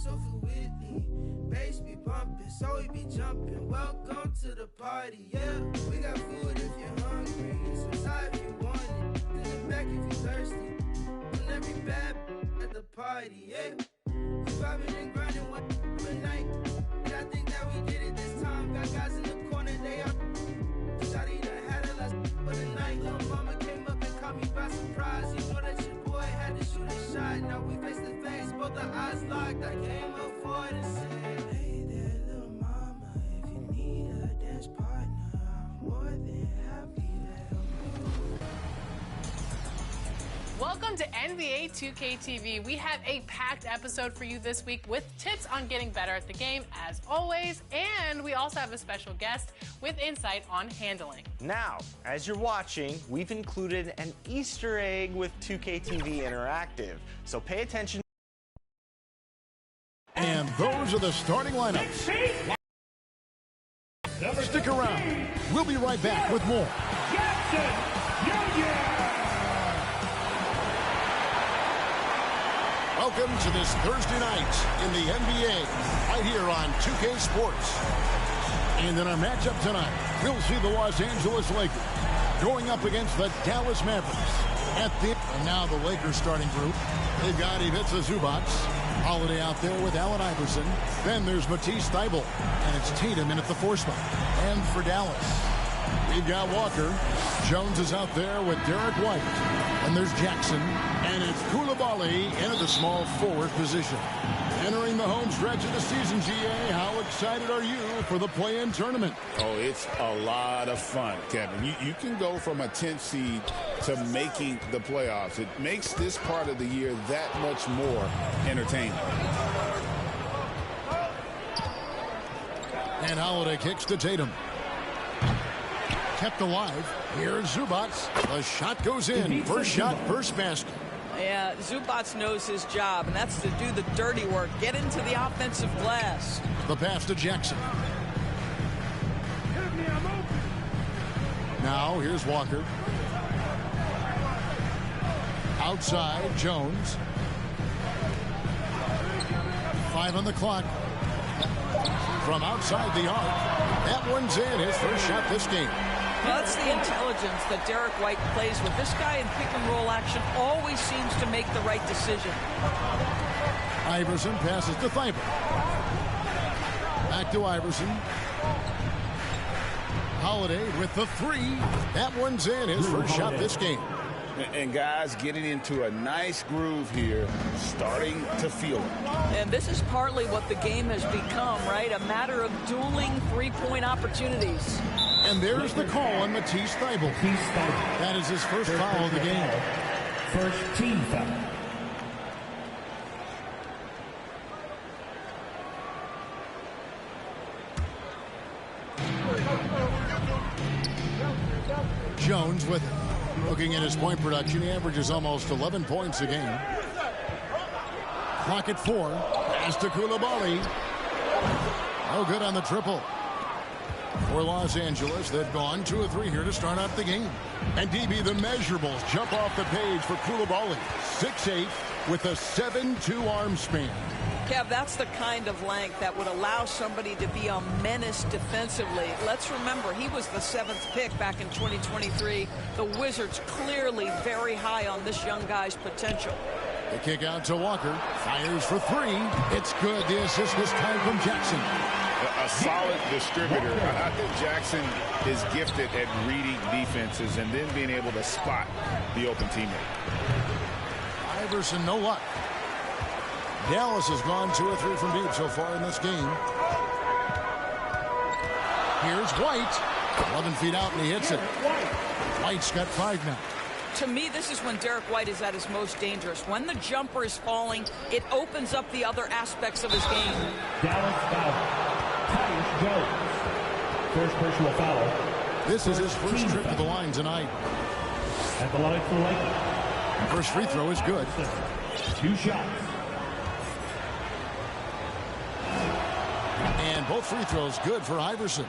so fluidly. Bass be bumping, so we be jumping. Welcome to the party, yeah. We got food if you're hungry. So side if you want it. In the back if you're thirsty. And every bad at the party, yeah. We vibing and grinding one night. And I think that we did it this time. Got guys in the corner, they are. Shawty done had a last for the night. Little mama came up and caught me by surprise. You know that your boy had to shoot a shot. Now we face to face, both our eyes locked. I came up for it and said, hey there, little mama. If you need a dance partner, I'm more than happy to help you. Welcome to NBA 2K TV. We have a packed episode for you this week with tips on getting better at the game, as always, and we also have a special guest with insight on handling. Now, as you're watching, we've included an Easter egg with 2K TV Interactive, so pay attention. And those are the starting lineups. Stick around. We'll be right back with more. Welcome to this Thursday night in the NBA, right here on 2K Sports. And in our matchup tonight, we'll see the Los Angeles Lakers going up against the Dallas Mavericks. And now the Lakers starting group. They've got Ivica Zubac, Holiday out there with Allen Iverson. Then there's Matisse Thybulle, and it's Tatum in at the 4 spot. And for Dallas, we've got Walker. Jones is out there with Derek White. And there's Jackson. And it's Koulibaly in at the small forward position. Entering the home stretch of the season, GA, how excited are you for the play-in tournament? Oh, it's a lot of fun, Kevin. You can go from a 10th seed to making the playoffs. It makes this part of the year that much more entertaining. And Holiday kicks to Tatum. Kept alive. Here's Zubac. The shot goes in. First shot, first basket. Yeah, Zubac knows his job, and that's to do the dirty work. Get into the offensive glass. The pass to Jackson. Now, here's Walker. Outside, Jones. 5 on the clock. From outside the arc. That one's in. His first shot this game. Well, that's the intelligence that Derek White plays with. This guy in pick-and-roll action always seems to make the right decision. Iverson passes to Thybulle. Back to Iverson. Holiday with the 3. That one's in. His first shot this game. And guys getting into a nice groove here, starting to feel it. And this is partly what the game has become, right? A matter of dueling three-point opportunities. And there's the call on Matisse Thybulle. That is his first foul of the game. First team foul. Jones with it. Looking at his point production, he averages almost 11 points a game. Clock at 4. Pass to Koulibaly. No good on the triple. For Los Angeles, they've gone 2 of 3 here to start out the game. And DB, the measurables jump off the page for Koulibaly. 6'8" with a 7'2" arm span. Kev, that's the kind of length that would allow somebody to be a menace defensively. Let's remember, he was the 7th pick back in 2023. The Wizards clearly very high on this young guy's potential. The kick out to Walker. Fires for 3. It's good. The assist this time from Jackson. A solid distributor. I think Jackson is gifted at reading defenses and then being able to spot the open teammate. Iverson, no luck. Dallas has gone 2 or 3 from deep so far in this game. Here's White. 11 feet out and he hits it. White's got 5 now. To me, this is when Derek White is at his most dangerous. When the jumper is falling, it opens up the other aspects of his game. Dallas foul. Tyus Jones. First personal foul. This is his first trip to the line tonight. At the line for the Lakers. First free throw is good. 2 shots. And both free throws good for Iverson.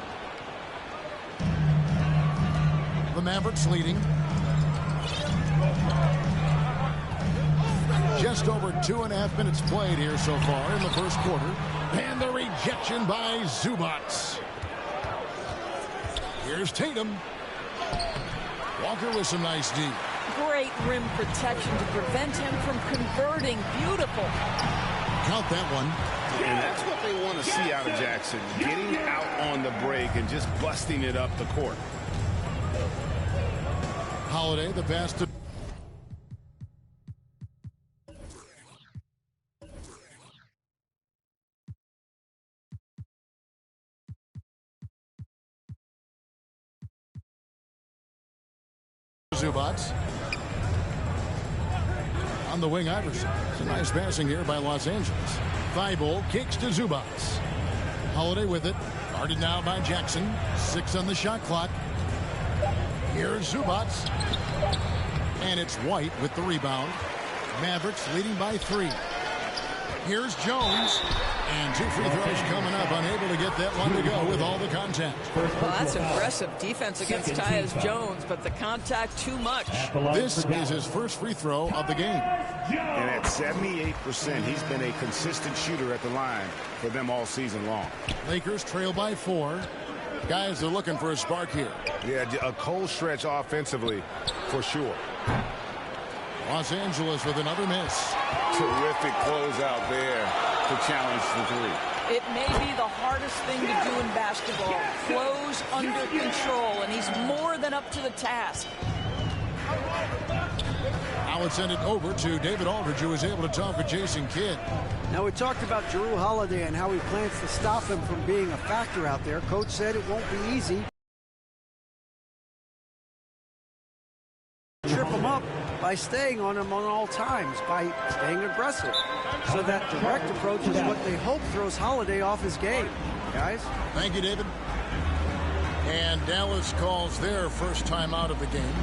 The Mavericks leading. Just over 2.5 minutes played here so far in the first quarter. And the rejection by Zubac. Here's Tatum. Walker with some nice D. Great rim protection to prevent him from converting. Beautiful. Count that one. And that's what they want to see out of Jackson. Getting out on the break and just busting it up the court. Holiday, the pass to Zubac. On the wing, Iverson. It's a nice passing here by Los Angeles. Thibault kicks to Zubac. Holiday with it. Guarded now by Jackson. 6 on the shot clock. Here's Zubac. And it's White with the rebound. Mavericks leading by 3. Here's Jones. And 2 free throws coming up. Unable to get that one to go with all the contact. Well, that's impressive defense against Tyus Jones, but the contact too much. This is his first free throw of the game. And at 78%, he's been a consistent shooter at the line for them all season long. Lakers trail by 4. Guys are looking for a spark here. Yeah, a cold stretch offensively for sure. Los Angeles with another miss. Terrific closeout there to challenge the 3. It may be the hardest thing to do in basketball. Close under control, and he's more than up to the task. Now it's send it over to David Aldridge, who was able to talk with Jason Kidd. Now, we talked about Jrue Holiday and how he plans to stop him from being a factor out there. Coach said it won't be easy. Trip him up by staying on him on all times, by staying aggressive. So that direct approach is what they hope throws Holiday off his game. Guys? Thank you, David. And Dallas calls their first time out of the game.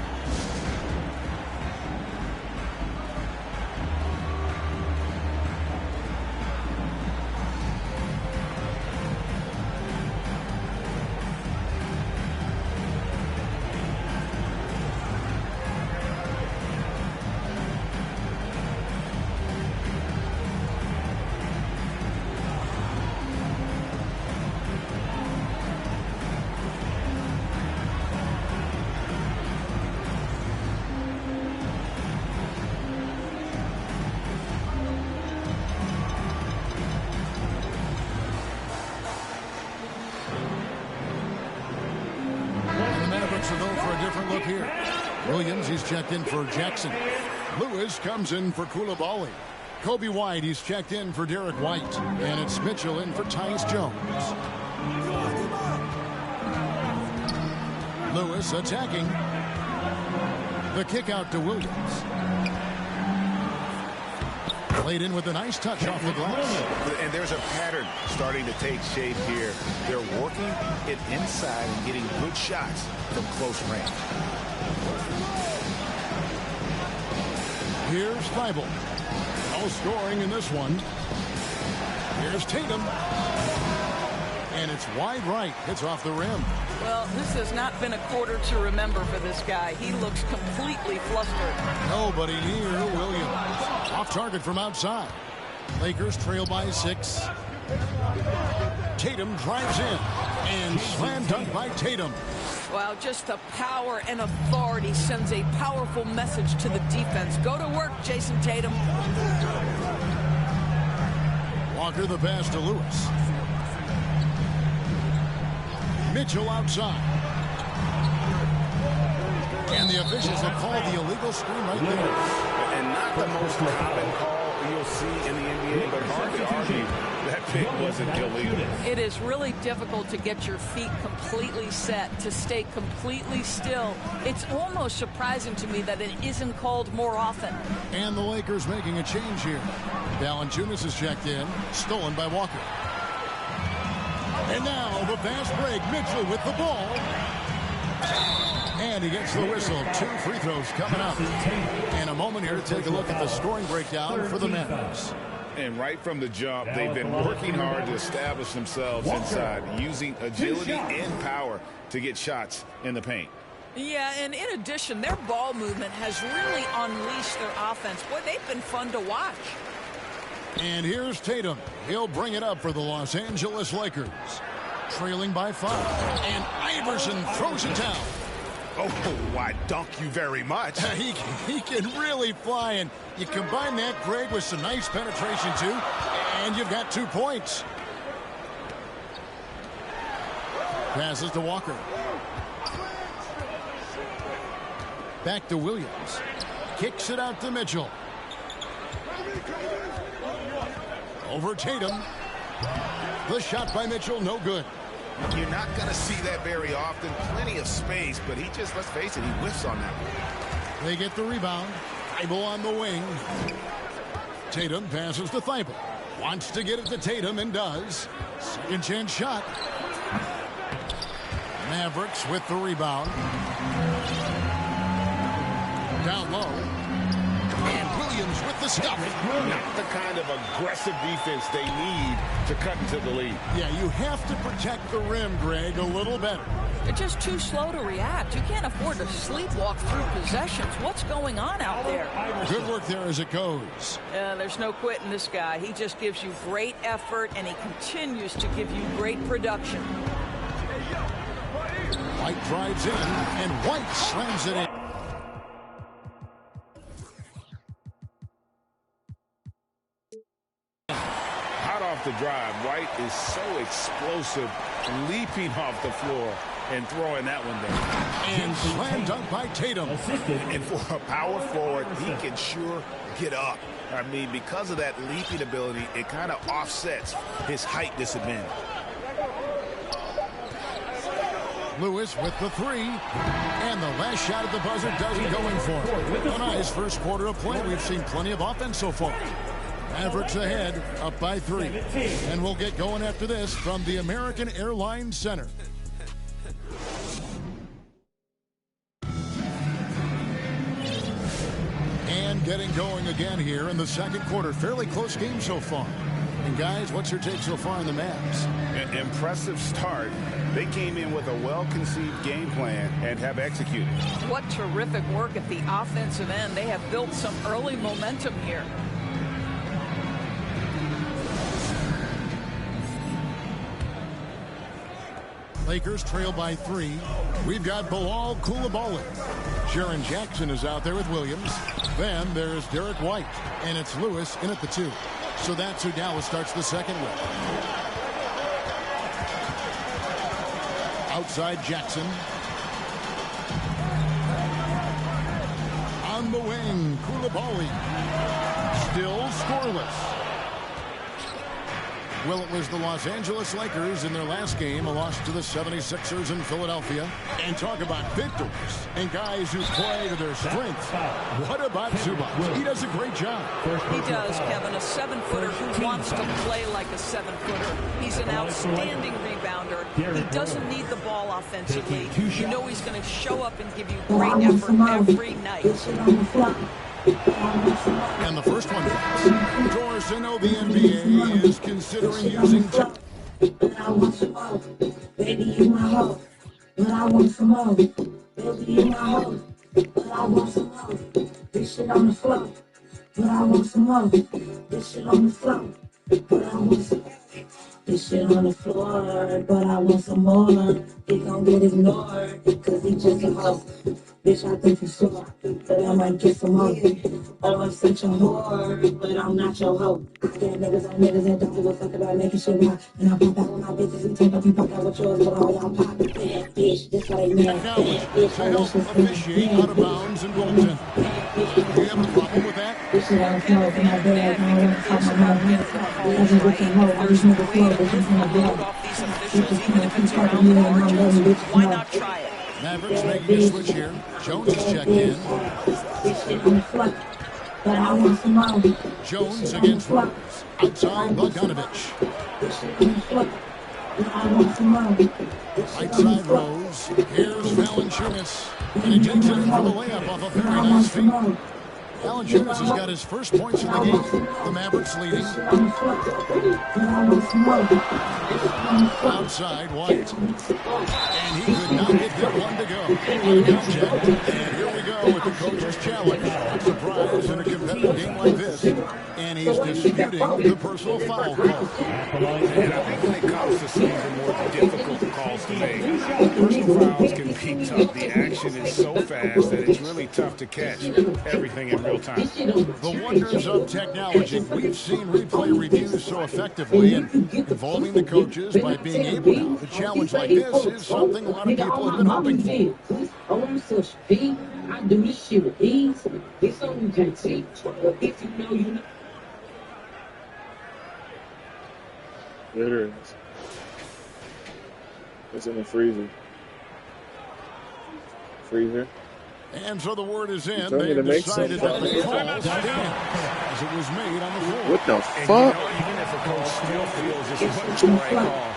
Williams, he's checked in for Jackson. Lewis comes in for Coulibaly. Kobe White, he's checked in for Derek White. And it's Mitchell in for Tyus Jones. Lewis attacking. The kick out to Williams. Played in with a nice touch off the glass. And there's a pattern starting to take shape here. They're working it inside and getting good shots from close range. Here's Thibault. No scoring in this one. Here's Tatum. And it's wide right. It's off the rim. Well, this has not been a quarter to remember for this guy. He looks completely flustered. Nobody near Williams. Off target from outside. Lakers trail by 6. Tatum drives in. And slam dunk by Tatum. Wow, just the power and authority sends a powerful message to the defense. Go to work, Jason Tatum. Walker the pass to Lewis. Mitchell outside. And the officials have called the illegal screen right there. And not the most common call you'll see in the NBA, but hard to argue that pick wasn't illegal. It is really difficult to get your feet completely set, to stay completely still. It's almost surprising to me that it isn't called more often. And the Lakers making a change here. Valanciunas is checked in, stolen by Walker. And now the fast break. Mitchell with the ball. And he gets the whistle. 2 free throws coming up. And a moment here to take a look at the scoring breakdown for the Mavericks. And right from the jump, they've been working hard to establish themselves inside, using agility and power to get shots in the paint. Yeah, and in addition, their ball movement has really unleashed their offense. Boy, they've been fun to watch. And here's Tatum. He'll bring it up for the Los Angeles Lakers. Trailing by 5. And Iverson throws it down. Oh, why, dunk you very much. He can really fly, and you combine that, Greg, with some nice penetration, too, and you've got 2 points. Passes to Walker. Back to Williams. Kicks it out to Mitchell. Over Tatum. The shot by Mitchell, no good. You're not going to see that very often. Plenty of space, but he just, let's face it, he whiffs on that one. They get the rebound. Thibault on the wing. Tatum passes to Thibault. Wants to get it to Tatum and does. Second chance shot. Mavericks with the rebound. Down low. And Williams with the stop. Not the kind of aggressive defense they need to cut into the lead. Yeah, you have to protect the rim, Greg, a little better. They're just too slow to react. You can't afford to sleepwalk through possessions. What's going on out there? Good work there as it goes. There's no quitting this guy. He just gives you great effort, and he continues to give you great production. White drives in, and White slams it in. Hot off the drive, White is so explosive, leaping off the floor and throwing that one down. And slam dunk by Tatum. And for a power forward, he can sure get up. I mean, because of that leaping ability, it kind of offsets his height disadvantage. Lewis with the 3, and the last shot at the buzzer doesn't go in for him. A nice first quarter of play. We've seen plenty of offense so far. Mavericks ahead, up by 3. And we'll get going after this from the American Airlines Center. And getting going again here in the second quarter. Fairly close game so far. And guys, what's your take so far on the Mavs? An impressive start. They came in with a well-conceived game plan and have executed. What terrific work at the offensive end. They have built some early momentum here. Lakers trail by 3. We've got Bilal Coulibaly. Jaren Jackson is out there with Williams. Then there's Derek White. And it's Lewis in at the 2. So that's who Dallas starts the second with. Outside Jackson. On the wing, Coulibaly. Still scoreless. Well, it was the Los Angeles Lakers in their last game, a loss to the 76ers in Philadelphia. And talk about victors and guys who play to their strengths. What about Zubac? He does a great job. He does, Kevin. A 7-footer who wants to play like a 7-footer. He's an outstanding rebounder. He doesn't need the ball offensively. You know he's going to show up and give you great effort every night. And the first one comes. Dorsino, the NBA, is considering using... But I want some more. Baby, you my hoe. But I want some more. Baby, you my hoe. But I want some more. This shit on the floor. But I want some more. This shit on the floor. But I want some more. This shit on the floor. But I want some more. He gon' get ignored. Cause he just a hoe. Bitch, I think for sure that I might get some more. Oh, I'm such a whore, but I'm not your hoe. Yeah, niggas on niggas and don't give a fuck about making shit right. And I pop out with my bitches and take up and pop out with yours, but all y'all pop it. Bad bitch, this what they meant. Bad bitch, I wish this officiate out of bounds and goaltend. Do you have a problem with that? This shit on the floor, and I beg, I don't want to talk about my I just look at hoe, I just need the floor, but just want to blow. These officials, even if it's around the margins, why not try it? Mavericks making a switch here. Jones is checked in. Jones against Rose. Outside Bogdanovich. Right side Rose. Here's Valanciunas. And he takes it in for the layup off a very nice feed. Valanciunas has got his first points in the game. The Mavericks leading. Outside White. And he could not Now with them one to go. On contact. And here we go with the coach's challenge. Not surprised in a competitive game like this. And he's disputing the personal foul call. And I think when it comes to some of the more difficult calls to make, personal fouls can be tough. The action is so fast that it's really tough to catch everything in real time. The wonders of technology. We've seen replay reviews so effectively and involving the coaches by being able now to challenge like this is something a lot of people have been hoping for. Oh, I'm so speed. I do this shit with ease. It's something you can't teach. If you know, you know. There it is. It's in the freezer. And so the word is in. They decided that the call stands as it was made on the floor. What the fuck? Even if a coach still feels this is the right call,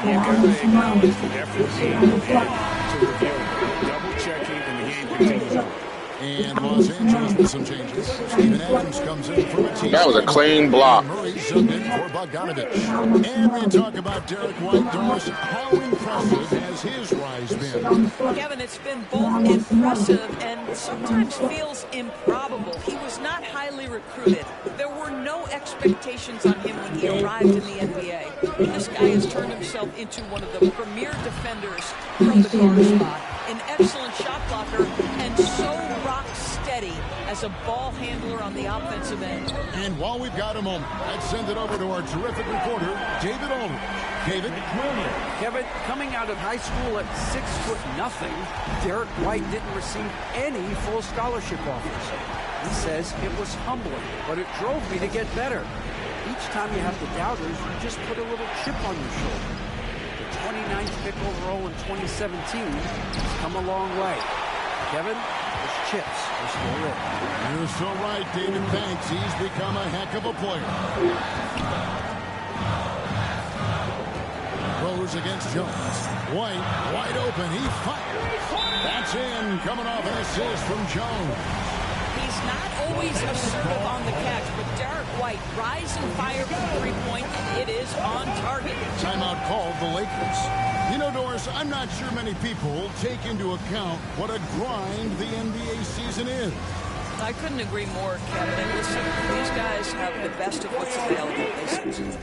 you gotta acknowledge the effort being put to review, double checking, and the game continues on. And Los Angeles with some changes. Steven Adams comes in from a team. That was a clean block. Murray subbed in for Bogdanovich. And we talk about Derek White. Doris, how impressive has his rise been? Kevin, it's been both impressive and sometimes feels improbable. He was not highly recruited. There were no expectations on him when he arrived in the NBA. This guy has turned himself into one of the premier defenders from the guard spot, an excellent shot blocker, and so rock steady as a ball handler on the offensive end. And while we've got a moment, let's send it over to our terrific reporter, David Aldridge. David? Kevin, coming out of high school at 6'0", Derek White didn't receive any full scholarship offers. He says it was humbling, but it drove me to get better. Each time you have the doubters, you just put a little chip on your shoulder. The 29th pick overall in 2017 has come a long way. Kevin, those chips are still there. You're so right, David. Thanks. He's become a heck of a player. Rose against Jones. White, wide open. He fires. That's in. Coming off an assist from Jones. He's not always assertive on the catch, but Derek White, rise and fire from three-point. It is on target. Timeout called the Lakers. You know, Doris, I'm not sure many people take into account what a grind the NBA season is. I couldn't agree more, Kevin. And listen, these guys have the best of what's available this season.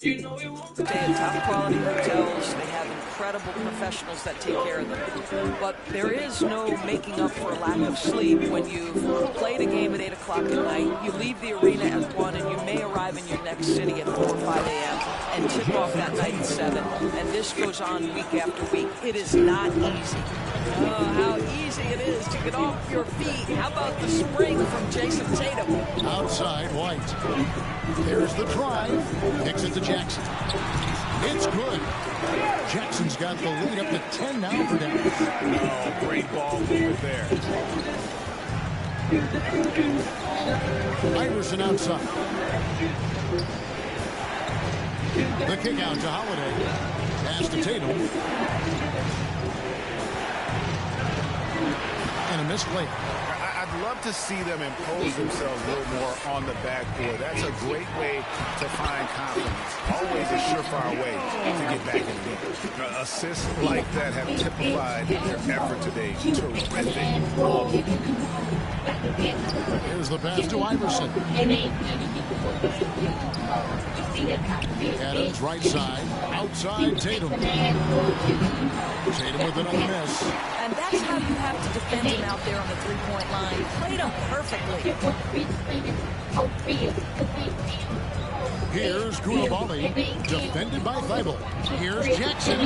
They have top quality hotels. They have incredible professionals that take care of them. But there is no making up for lack of sleep when you've played a game at 8 o'clock at night, you leave the arena at 1, and you may arrive in your next city at 4 or 5 a.m. and tip off that night at 7. And this goes on week after week. It is not easy. Oh, how easy it is to get off your feet. How about the spring from Jason Tatum? Outside, White. There's the drive. Kicks it to Jackson. It's good. Jackson's got the lead up to 10 now for Dallas. Oh, great ball movement there. Iverson outside. The kick out to Holiday. Pass to Tatum. And a missed layup. I'd love to see them impose themselves a little more on the backboard. That's a great way to find confidence. Always a surefire way to get back in the game. Assists like that have typified their effort today. Terrific. Here's the pass to Iverson. Adams right side. Outside Tatum. Tatum with another miss. And that's how you have to defend him out there on the three-point line. Played him perfectly. Here's Koulibaly, defended by Thibault. Here's Jackson.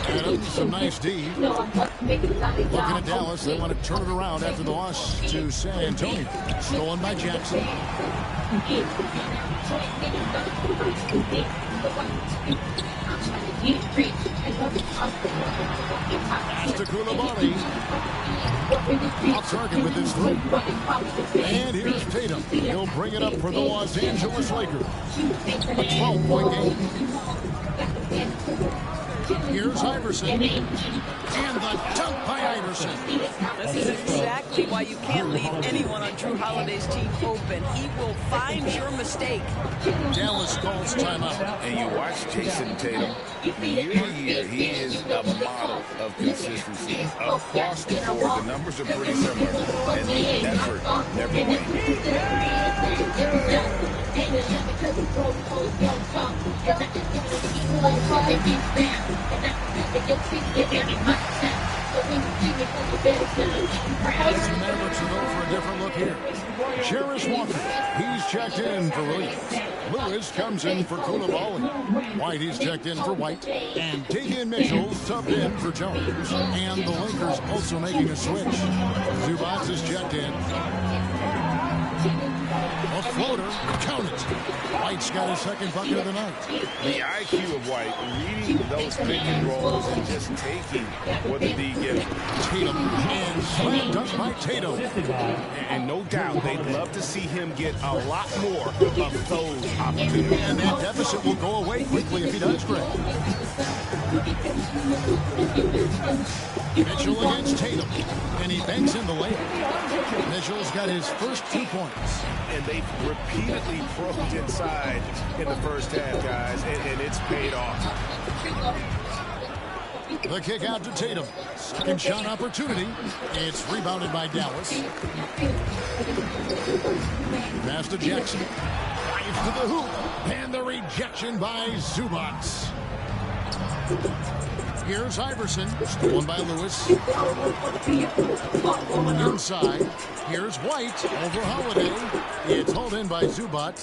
Adams, some nice D. Looking at Dallas, they want to turn it around after the loss to San Antonio. Stolen by Jackson. Pass to Koulibaly. Off target with his three. And here's Tatum. He'll bring it up for the Los Angeles Lakers. A 12-point game. Here's Iverson. And the dunk by Iverson. This is exactly why you can't leave anyone on Drew Holiday's team open. He will find your mistake. Dallas calls timeout. And you watch Jason Tatum, year to year, he is a model of consistency. Across the board, the numbers are pretty similar, and the effort never wanes. The Mavericks will go for a different look here. Jarris Walker, he's checked in for Williams. Lewis comes in for Koulibaly. White is checked in for White. And Davian Mitchell's subbed in for Jones. And the Lakers also making a switch. Zubac is checked in. A floater, count it. White's got his second bucket of the night. The IQ of White, reading those pick and rolls and just taking what the D gives. Tatum, and slam dunk by Tatum. And no doubt, they'd love to see him get a lot more of those opportunities. And that deficit will go away quickly if he does, Greg. Mitchell against Tatum, and he banks in the layup. Mitchell's got his first 2 points. And they've repeatedly probed inside in the first half, guys, and it's paid off. The kick out to Tatum. Second shot opportunity. It's rebounded by Dallas. Pass to Jackson. Drives to the hoop. And the rejection by Zubac. Here's Iverson, stolen by Lewis. Inside, here's White over Holiday. It's hauled in by Zubac.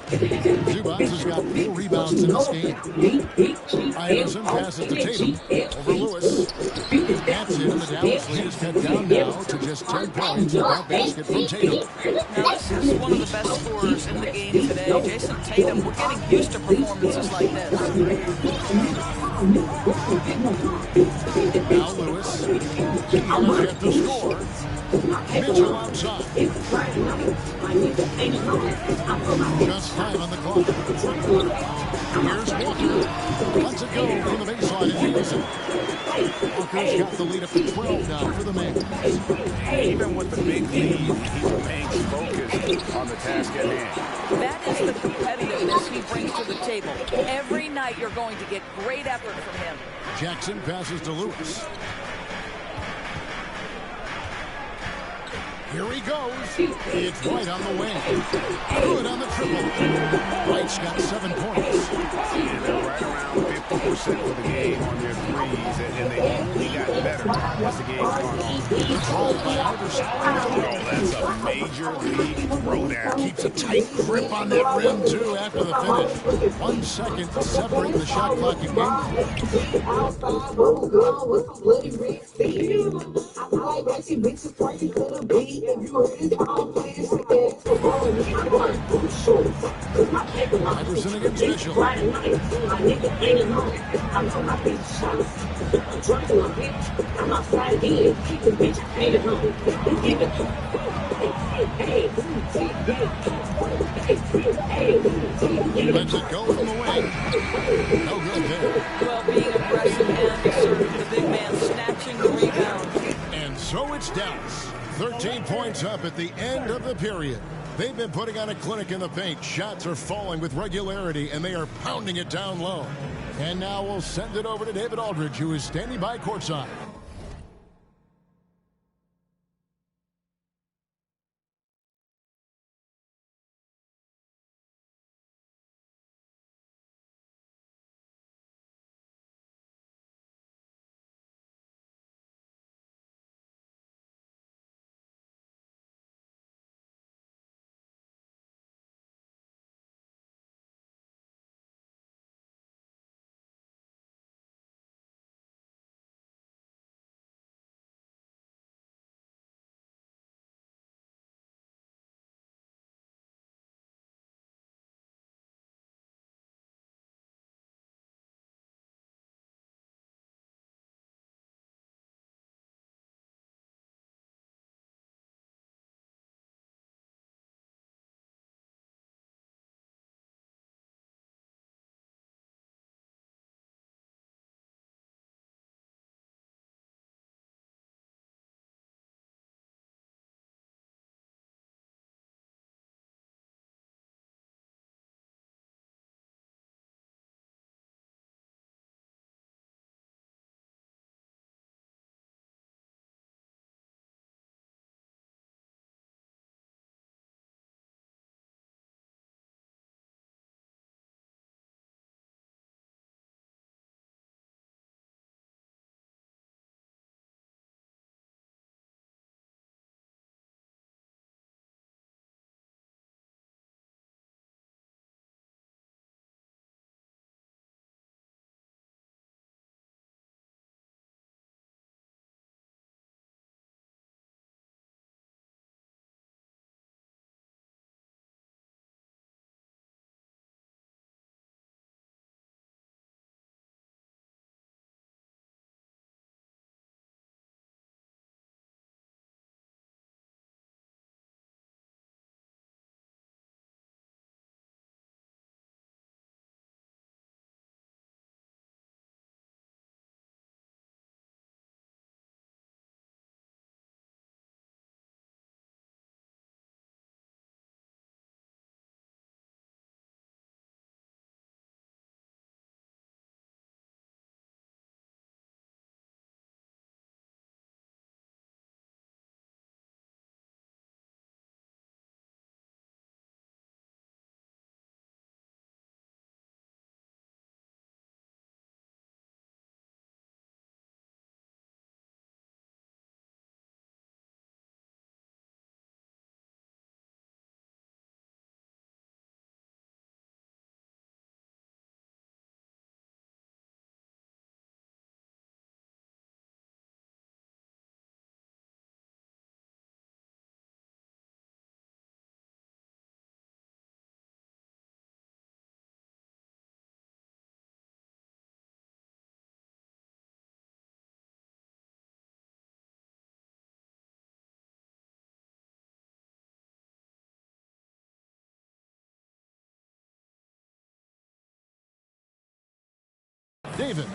Zubac has got 4 rebounds in this game. Iverson passes to Tatum over Lewis. That's it, and the Dallas lead is cut down now to just 10 points with that basket from Tatum. Now, this is one of the best scorers in the game today. Jason Tatum, we're getting used to performances like this. Now Lewis, he has yet to score. Mitchell outside. Just 5 on the clock. Here's Walker. Lets it go from the baseline and Anderson. Walker's got the lead up to 12 now for the Mavs. Even with the big lead, he remains focused on the task at hand. That is the competitiveness he brings to the table. Every night you're going to get great effort from him. Jackson passes to Lewis. Here he goes. It's White on the wing. Good on the triple. White's got 7 points. And they're right around 50% for the game on their threes, and they only got better as the game's gone on. Controlled by Iverson. Oh, that's a major league throwdown. Keeps a tight grip on that rim, too, after the finish. 1 second to separate the shot clock and game Iverson against Mitchell. Lets it go from the wing. No good there. Well, being aggressive and assertive, the big man snatching the rebound. And so it's Dallas. 13 points up at the end of the period. They've been putting on a clinic in the paint. Shots are falling with regularity, and they are pounding it down low. And now we'll send it over to David Aldridge, who is standing by courtside. David.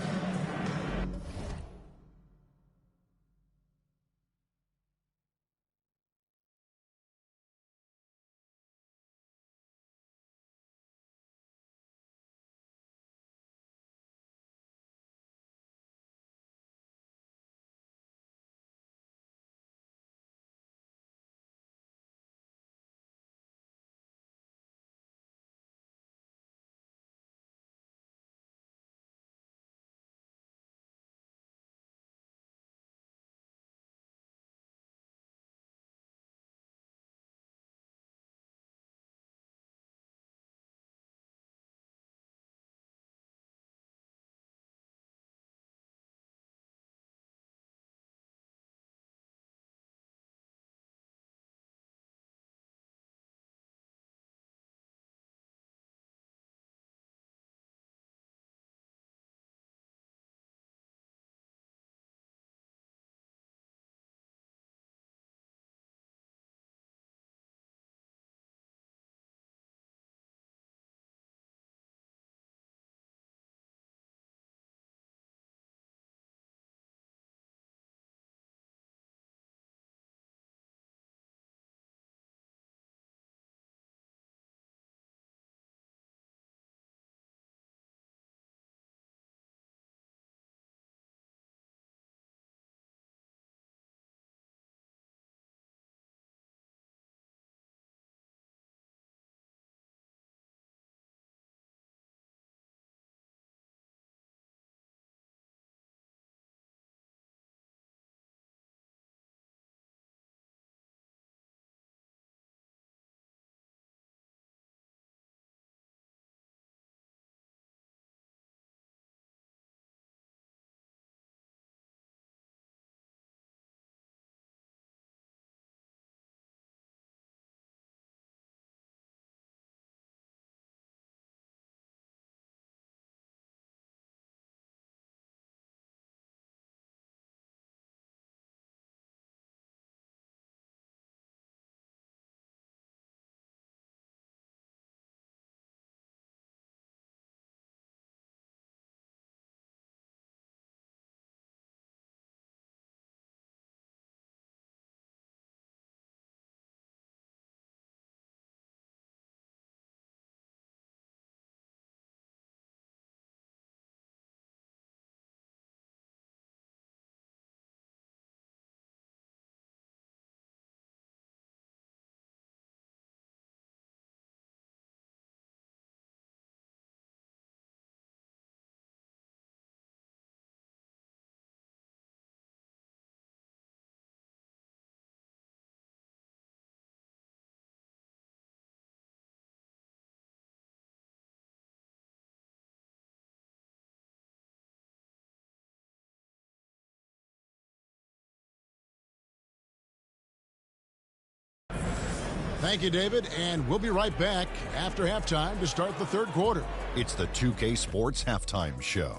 Thank you, David, and we'll be right back after halftime to start the third quarter. It's the 2K Sports Halftime Show.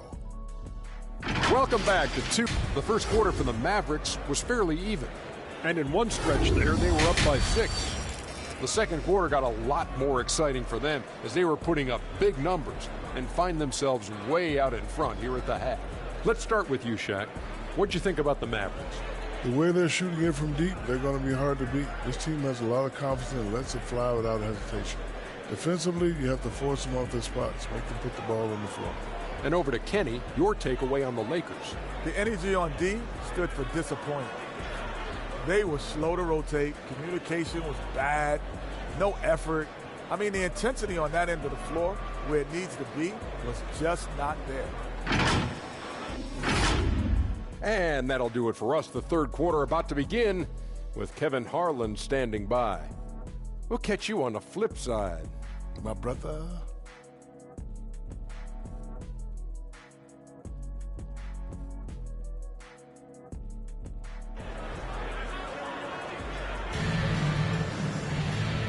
Welcome back to the first quarter for the Mavericks was fairly even. And in one stretch there, they were up by 6. The second quarter got a lot more exciting for them as they were putting up big numbers and find themselves way out in front here at the half. Let's start with you, Shaq. What'd you think about the Mavericks? The way they're shooting it from deep, they're going to be hard to beat. This team has a lot of confidence and lets it fly without hesitation. Defensively, you have to force them off their spots, make them put the ball on the floor. And over to Kenny, your takeaway on the Lakers. The energy on D stood for disappointment. They were slow to rotate. Communication was bad. No effort. I mean, the intensity on that end of the floor, where it needs to be, was just not there. And that'll do it for us. The third quarter about to begin with Kevin Harlan standing by. We'll catch you on the flip side, my brother.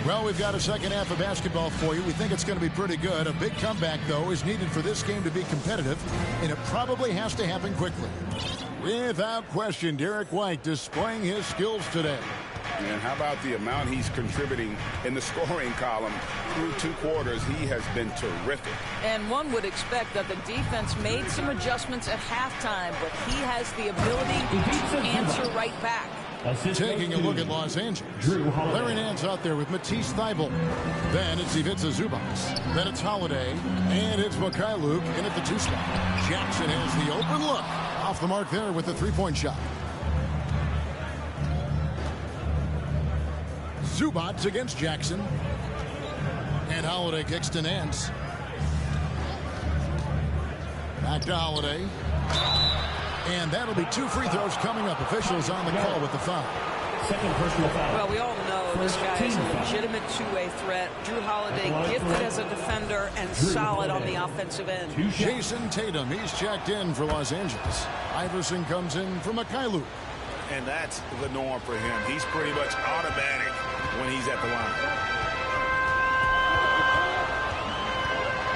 Well, we've got a second half of basketball for you. We think it's going to be pretty good. A big comeback, though, is needed for this game to be competitive, and it probably has to happen quickly. Without question, Derek White displaying his skills today. And how about the amount he's contributing in the scoring column through 2 quarters? He has been terrific. And one would expect that the defense made some adjustments at halftime, but he has the ability to answer right back. Taking a look at Los Angeles. Larry Nance out there with Matisse Thybulle. Then it's Ivica Zubac. Then it's Holiday. And it's Mikhailuk in at the 2 spot. Jackson has the open look. Off the mark there with the 3-point shot. Zubac against Jackson. And Holiday kicks to Nance. Back to Holiday. And that'll be 2 free throws coming up. Officials on the call with the foul. Second personal foul. Well, we all know this guy is a legitimate two-way threat. Drew Holiday gifted as a defender and solid on the offensive end. Jason Tatum, he's checked in for Los Angeles. Iverson comes in for Mikhailuk. And that's the norm for him. He's pretty much automatic when he's at the line.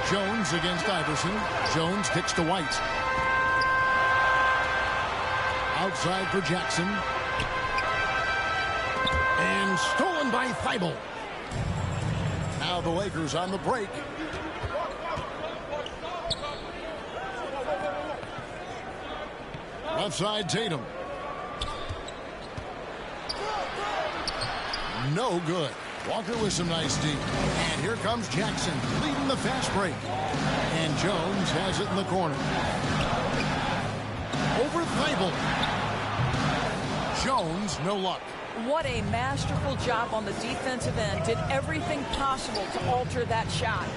Jones against Iverson. Jones kicks to White. Outside for Jackson. And stolen by Thybulle. Now the Lakers on the break. Left side Tatum. No good. Walker with some nice D. And here comes Jackson leading the fast break. And Jones has it in the corner. Over Thybulle. Jones, no luck. What a masterful job on the defensive end. Did everything possible to alter that shot.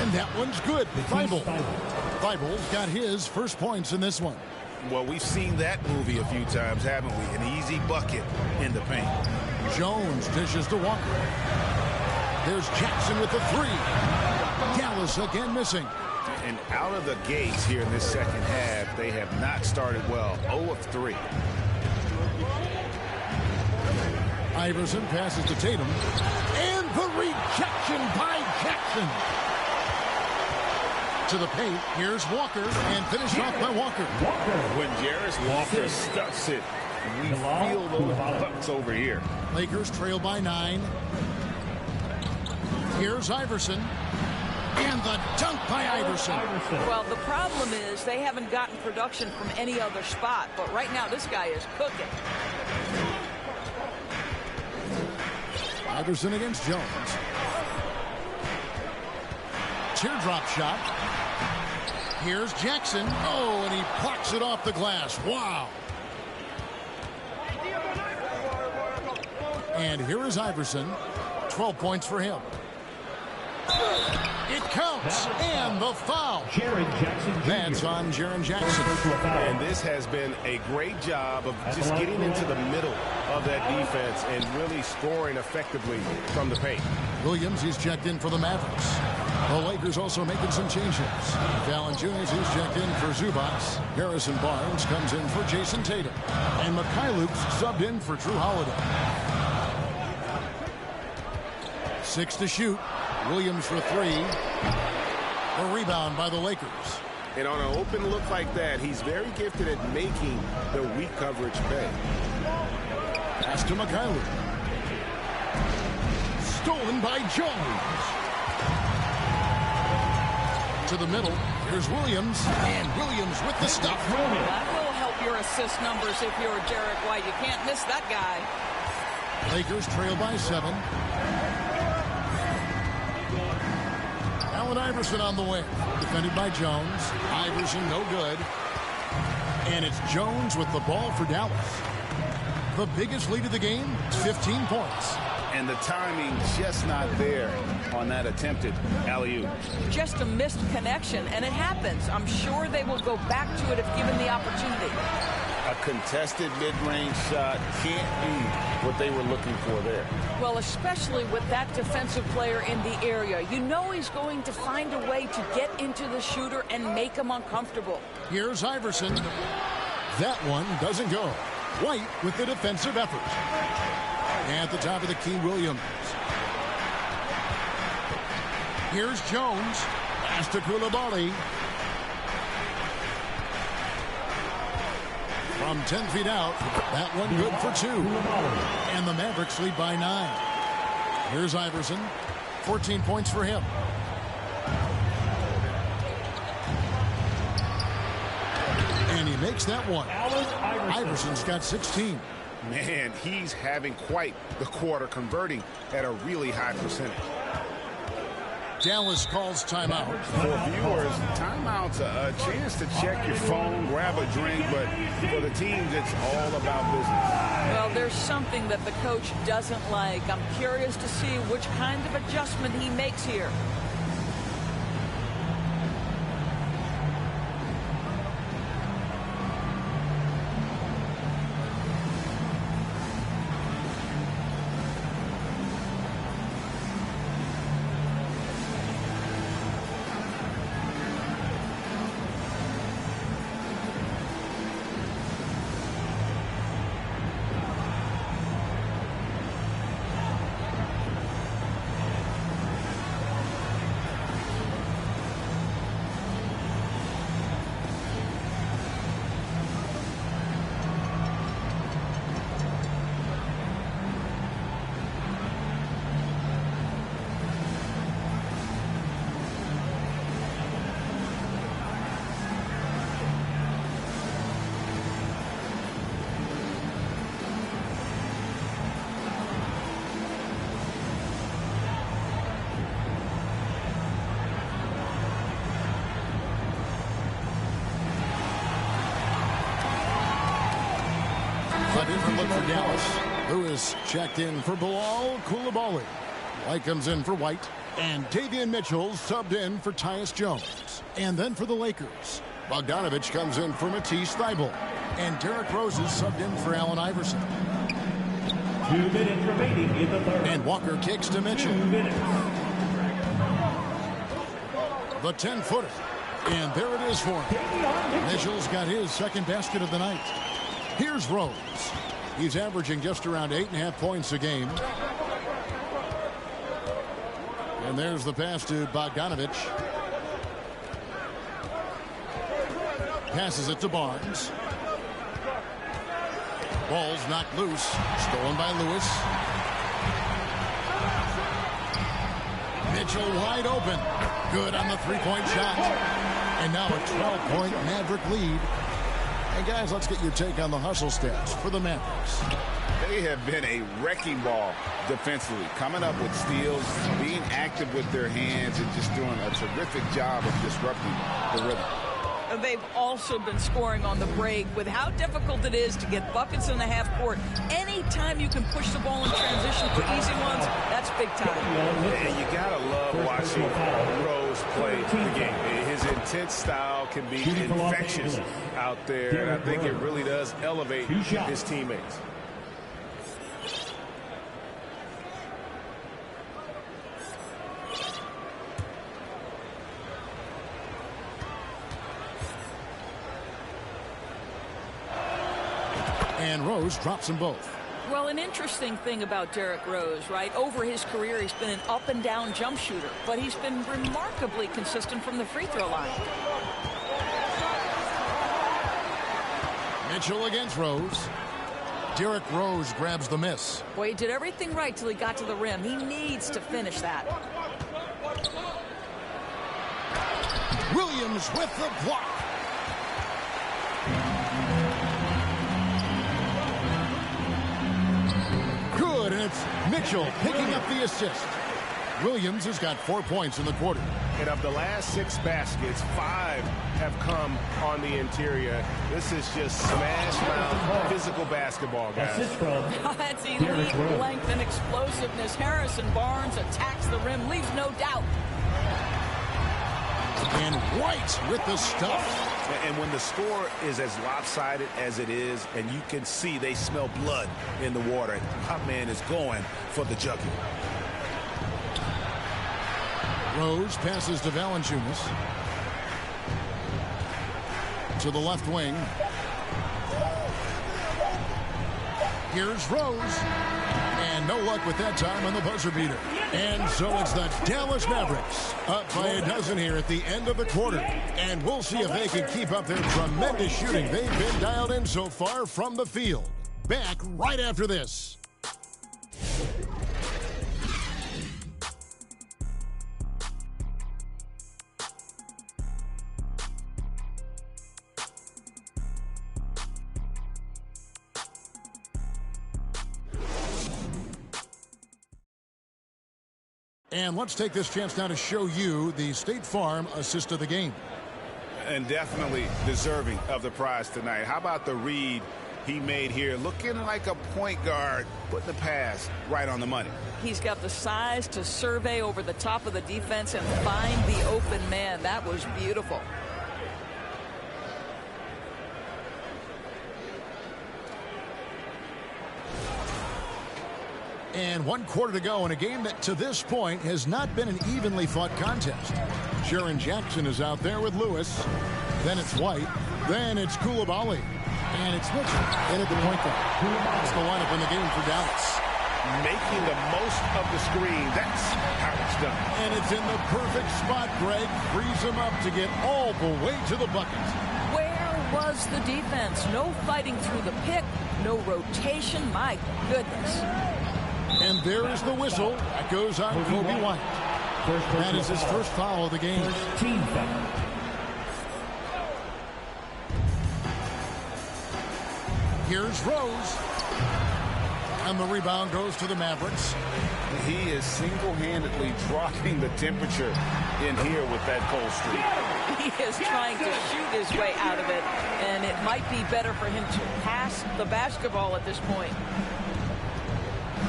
And that one's good. Thybulle. Thybulle's got his first points in this one. Well, we've seen that movie a few times, haven't we? An easy bucket in the paint. Jones dishes to Walker. There's Jackson with the 3. Dallas again missing. And out of the gates here in this second half, they have not started well. 0 of 3. Iverson passes to Tatum. And the rejection by Jackson. To the paint. Here's Walker. And finished off by Walker. When Jarris Walker stuffs it, we feel those bucks over here. Lakers trail by 9. Here's Iverson. And the dunk by Iverson. Well, the problem is they haven't gotten production from any other spot. But right now, this guy is cooking. Iverson against Jones. Teardrop shot. Here's Jackson. Oh, and he plucks it off the glass. Wow. And here is Iverson. 12 points for him. It counts. And the foul. That's on Jaren Jackson. And this has been a great job of just getting into the middle of that defense and really scoring effectively from the paint. Williams, he's checked in for the Mavericks. The Lakers also making some changes. Valanciunas, he's checked in for Zubac. Harrison Barnes comes in for Jason Tatum. And Mikhailuk's subbed in for Drew Holiday. 6 to shoot. Williams for 3. A rebound by the Lakers. And on an open look like that, he's very gifted at making the weak coverage pay. Pass to Mikhailuk. Stolen by Jones. To the middle. Here's Williams. And Williams with the stuff. That will help your assist numbers if you're Derek White. You can't miss that guy. Lakers trail by 7. Allen Iverson on the wing. Defended by Jones. Iverson no good. And it's Jones with the ball for Dallas. The biggest lead of the game, 15 points. And the timing just not there on that attempted alley-oop. Just a missed connection, and it happens. I'm sure they will go back to it if given the opportunity. A contested mid-range shot can't be what they were looking for there. Well, especially with that defensive player in the area. You know he's going to find a way to get into the shooter and make him uncomfortable. Here's Iverson. That one doesn't go. White with the defensive effort. At the top of the key, Williams. Here's Jones. Pass to Coulibaly. From 10 feet out, that one good for 2. And the Mavericks lead by 9. Here's Iverson. 14 points for him. And he makes that one. Iverson's got 16. Man, he's having quite the quarter, converting at a really high percentage. Dallas calls timeout. For viewers, timeout's a chance to check your phone, grab a drink, but for the teams, it's all about business. Well, there's something that the coach doesn't like. I'm curious to see which kind of adjustment he makes here. A different look for Dallas. Lewis checked in for Bilal Coulibaly. White comes in for White. And Davion Mitchell subbed in for Tyus Jones. And then for the Lakers, Bogdanovich comes in for Matisse Thybulle. And Derrick Rose is subbed in for Allen Iverson. 2 minutes remaining in the third. And Walker kicks to Mitchell. 2 minutes. The 10-footer. And there it is for him. Mitchell's got his second basket of the night. Here's Rose. He's averaging just around 8.5 points a game. And there's the pass to Bogdanovich. Passes it to Barnes. Ball's knocked loose. Stolen by Lewis. Mitchell wide open. Good on the three-point shot. And now a 12-point Maverick lead. And guys, let's get your take on the hustle stats for the Mavericks. They have been a wrecking ball defensively, coming up with steals, being active with their hands, and just doing a terrific job of disrupting the rhythm. They've also been scoring on the break. With how difficult it is to get buckets in the half court, anytime you can push the ball in transition for easy ones, that's big time. And you gotta love watching Rose play the game. His intense style can be infectious out there, and I think it really does elevate his teammates. And Rose drops them both. Well, an interesting thing about Derrick Rose, right? Over his career, he's been an up and down jump shooter, but he's been remarkably consistent from the free throw line. Mitchell against Rose. Derrick Rose grabs the miss. Boy, he did everything right till he got to the rim. He needs to finish that. Williams with the block. Good, and it's Mitchell picking up the assist. Williams has got 4 points in the quarter. And of the last 6 baskets, 5 have come on the interior. This is just smash mouth physical basketball, guys. That's elite length and explosiveness. Harrison Barnes attacks the rim, leaves no doubt. And White with the stuff. And when the score is as lopsided as it is, and you can see they smell blood in the water, my man is going for the jugular. Rose passes to Valanciunas. To the left wing. Here's Rose. And no luck with that time on the buzzer beater. And so it's the Dallas Mavericks up by a dozen here at the end of the quarter. And we'll see if they can keep up their tremendous shooting they've been dialed in so far from the field. Back right after this. And let's take this chance now to show you the State Farm assist of the game. And definitely deserving of the prize tonight. How about the read he made here? Looking like a point guard, putting the pass right on the money. He's got the size to survey over the top of the defense and find the open man. That was beautiful. And 1 quarter to go in a game that to this point has not been an evenly fought contest. Jaren Jackson is out there with Lewis. Then it's White. Then it's Coulibaly. And it's Mitchell in at the point guard. That's the lineup in the game for Dallas. Making the most of the screen. That's how it's done. And it's in the perfect spot, Greg. Frees him up to get all the way to the bucket. Where was the defense? No fighting through the pick. No rotation. My goodness. And there is the whistle. That goes on Kobe White. That is his first foul of the game. Team foul. Here's Rose. And the rebound goes to the Mavericks. He is single-handedly dropping the temperature in here with that cold streak. He is trying to shoot his way out of it, and it might be better for him to pass the basketball at this point.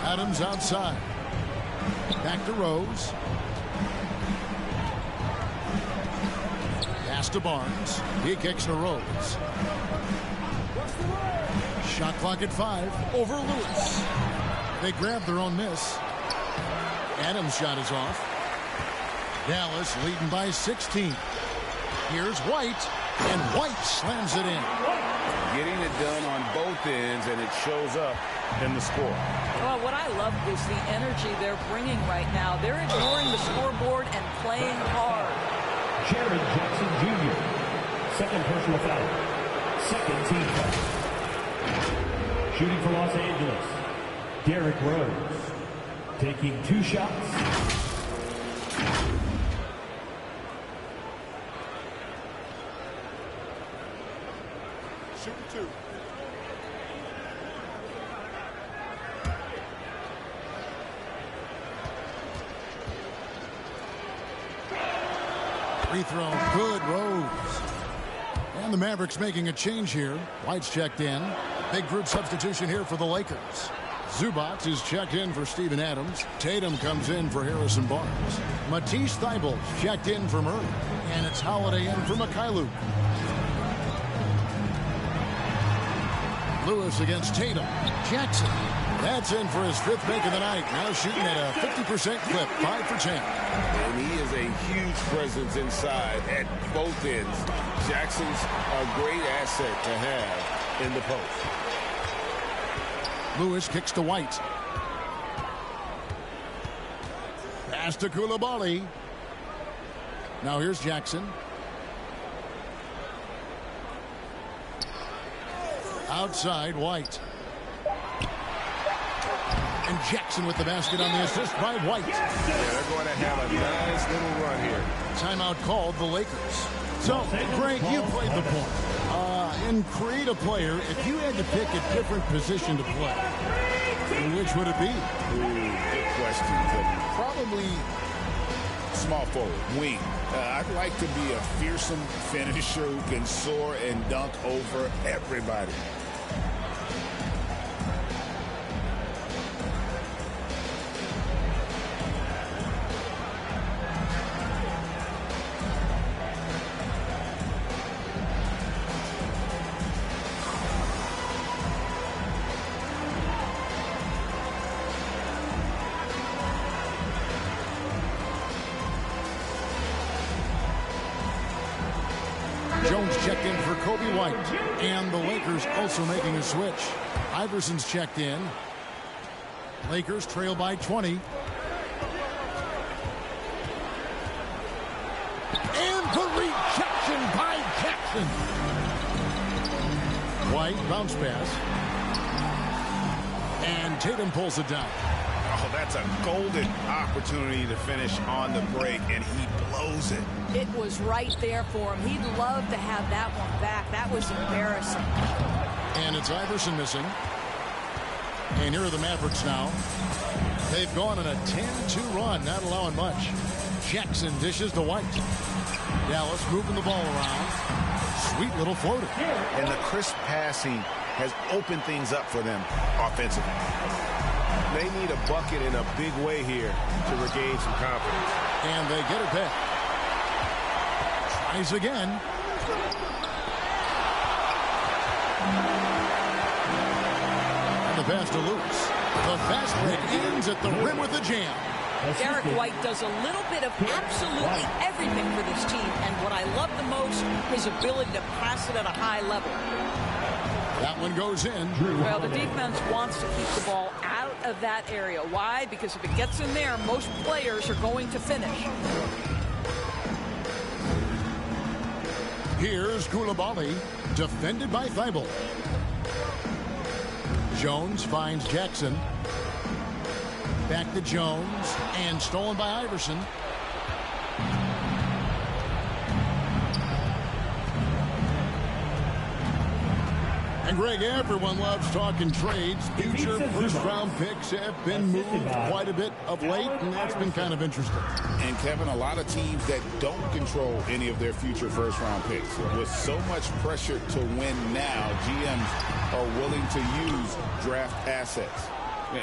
Adams outside. Back to Rose. Pass to Barnes. He kicks to Rose. Shot clock at 5. Over Lewis. They grab their own miss. Adams' shot is off. Dallas leading by 16. Here's White. And White slams it in. Getting it done on both ends, and it shows up in the score. Well, what I love is the energy they're bringing right now. They're ignoring the scoreboard and playing hard. Jaren Jackson Jr. Second personal foul. Second team foul. Shooting for Los Angeles, Derrick Rose. Taking 2 shots. Shoot 2. Free throw, good, Rose. And the Mavericks making a change here. White's checked in. Big group substitution here for the Lakers. Zubac is checked in for Steven Adams. Tatum comes in for Harrison Barnes. Matisse Thybulle checked in for Murray. And it's Holiday in for Mikhailuk. Lewis against Tatum. Jackson. That's in for his 5th make of the night. Now shooting at a 50% clip. 5 for 10. And he is a huge presence inside at both ends. Jackson's a great asset to have in the post. Lewis kicks to White. Pass to Coulibaly. Now here's Jackson. Outside, White. And Jackson with the basket on the assist by White. Yeah, they're going to have a nice little run here. Timeout called the Lakers. So, Greg, you played the point. And create a player, if you had to pick a different position to play, which would it be? Ooh, good question. Probably small forward, wing. I'd like to be a fearsome finisher who can soar and dunk over everybody. Jones checked in for Kobe White. And the Lakers also making a switch. Iverson's checked in. Lakers trail by 20. And the rejection by Jackson. White bounce pass. And Tatum pulls it down. Oh, that's a golden opportunity to finish on the break, and he blows it. It was right there for him. He'd love to have that one back. That was embarrassing. And it's Iverson missing. And here are the Mavericks now. They've gone on a 10-2 run, not allowing much. Jackson dishes to White. Dallas moving the ball around. Sweet little floater. And the crisp passing has opened things up for them offensively. They need a bucket in a big way here to regain some confidence. And they get it back. Tries again. And the pass to Lewis. The fast break ends at the rim with a jam. Derek White does a little bit of absolutely everything for this team, and what I love the most, his ability to pass it at a high level. That one goes in. Well, the defense wants to keep the ball out of that area. Why? Because if it gets in there, most players are going to finish. Here's Koulibaly, defended by Thibault. Jones finds Jackson. Back to Jones, and stolen by Iverson. And Greg, everyone loves talking trades. Future first-round picks have been moved quite a bit of late, and that's been kind of interesting. And Kevin, a lot of teams that don't control any of their future first-round picks. With so much pressure to win now, GMs are willing to use draft assets.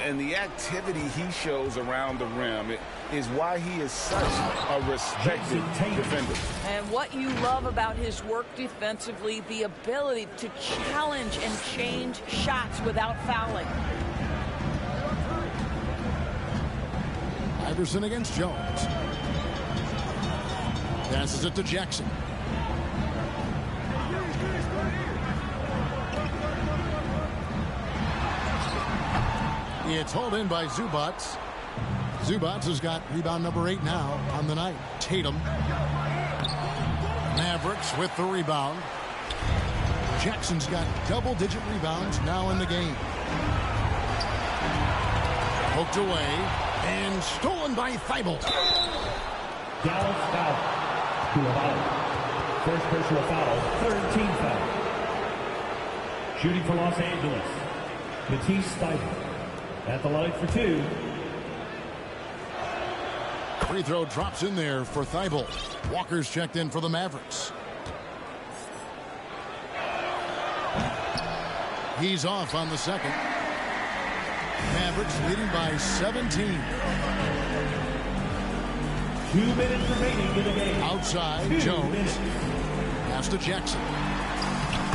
And the activity he shows around the rim is why he is such a respected defender. And what you love about his work defensively, the ability to challenge and change shots without fouling. Iverson against Jones. Passes it to Jackson. It's hauled in by Zubats. Zubats has got rebound number 8 now on the night. Tatum. Mavericks with the rebound. Jackson's got double-digit rebounds now in the game. Poked away and stolen by Thibault. Dallas foul. First personal foul, third team foul. Shooting for Los Angeles, Matisse Thybulle. At the line for 2. Free throw drops in there for Thibault. Walker's checked in for the Mavericks. He's off on the second. Mavericks leading by 17. 2 minutes remaining in the game. Outside, Jones. Pass to Jackson.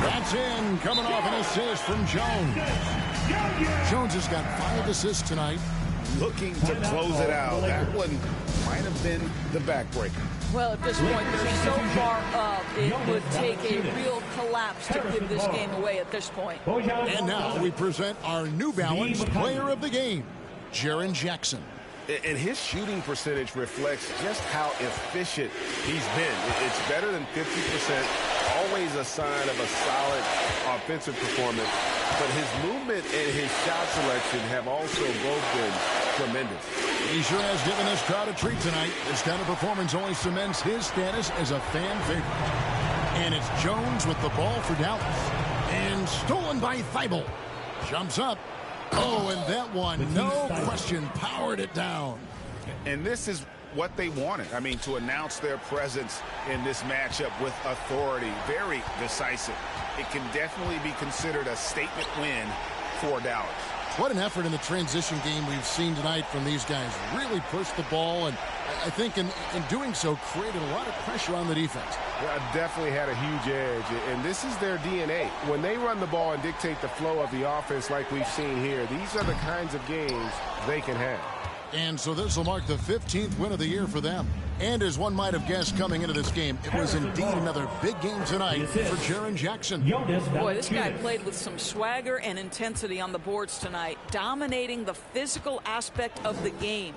That's in. Coming off an assist from Jones. Jones has got 5 assists tonight. Looking to close it out. That one might have been the backbreaker. Well, at this point, they're so far up, it would take a real collapse to give this game away at this point. And now we present our New Balance player of the game, Jaren Jackson. And his shooting percentage reflects just how efficient he's been. It's better than 50%, always a sign of a solid offensive performance. But his movement and his shot selection have also both been tremendous. He sure has given this crowd a treat tonight. This kind of performance only cements his status as a fan favorite. And it's Jones with the ball for Dallas. And stolen by Thibault. Jumps up. Oh, and that one, no question, powered it down. And this is what they wanted. I mean, to announce their presence in this matchup with authority. Very decisive. It can definitely be considered a statement win for Dallas. What an effort in the transition game we've seen tonight from these guys. Really pushed the ball, and I think in doing so created a lot of pressure on the defense. Yeah, definitely had a huge edge, and this is their DNA. When they run the ball and dictate the flow of the offense like we've seen here, these are the kinds of games they can have. And so this will mark the 15th win of the year for them. And as one might have guessed coming into this game, it was indeed another big game tonight for Jaren Jackson. Boy, this guy played with some swagger and intensity on the boards tonight, dominating the physical aspect of the game.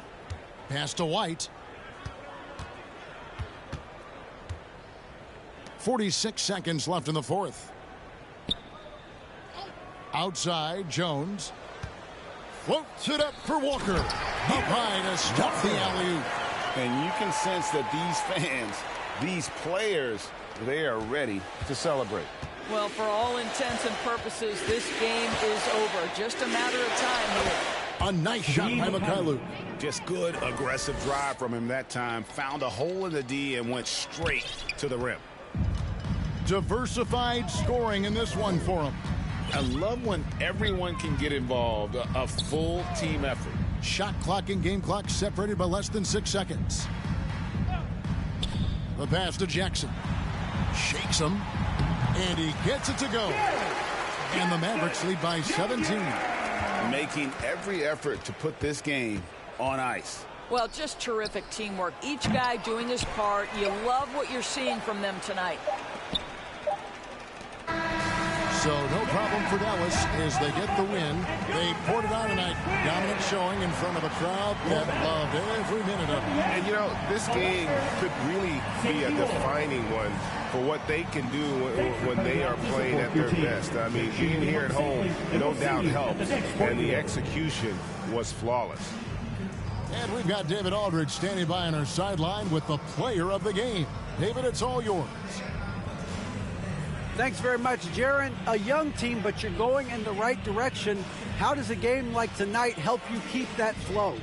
Pass to White. 46 seconds left in the fourth. Outside, Jones. Floats it up for Walker. Up high to stop the alley-oop. And you can sense that these fans, these players, they are ready to celebrate. Well, for all intents and purposes, this game is over. Just a matter of time here. A nice shot by Mikhailuk. Just good, aggressive drive from him that time. Found a hole in the D and went straight to the rim. Diversified scoring in this one for him. I love when everyone can get involved, a full team effort. Shot clock and game clock separated by less than 6 seconds. The pass to Jackson. Shakes him. And he gets it to go. And the Mavericks lead by 17. Making every effort to put this game on ice. Well, just terrific teamwork. Each guy doing his part. You love what you're seeing from them tonight. So no problem for Dallas as they get the win. They poured it on tonight. Dominant showing in front of a crowd that loved every minute of it. And, you know, this game could really be a defining one for what they can do when they are playing at their best. I mean, being here at home, no doubt helps. And the execution was flawless. And we've got David Aldridge standing by on our sideline with the player of the game. David, it's all yours. Thanks very much, Jaren. A young team, but you're going in the right direction. How does a game like tonight help you keep that flow?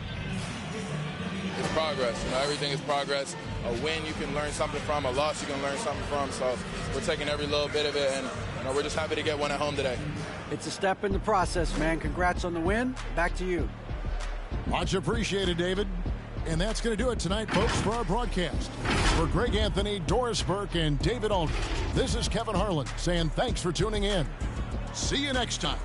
It's progress. You know, everything is progress. A win you can learn something from. A loss you can learn something from. So we're taking every little bit of it, and you know, we're just happy to get one at home today. It's a step in the process, man. Congrats on the win. Back to you. Much appreciated, David. And that's going to do it tonight, folks, for our broadcast. For Greg Anthony, Doris Burke, and David Aldridge, this is Kevin Harlan saying thanks for tuning in. See you next time.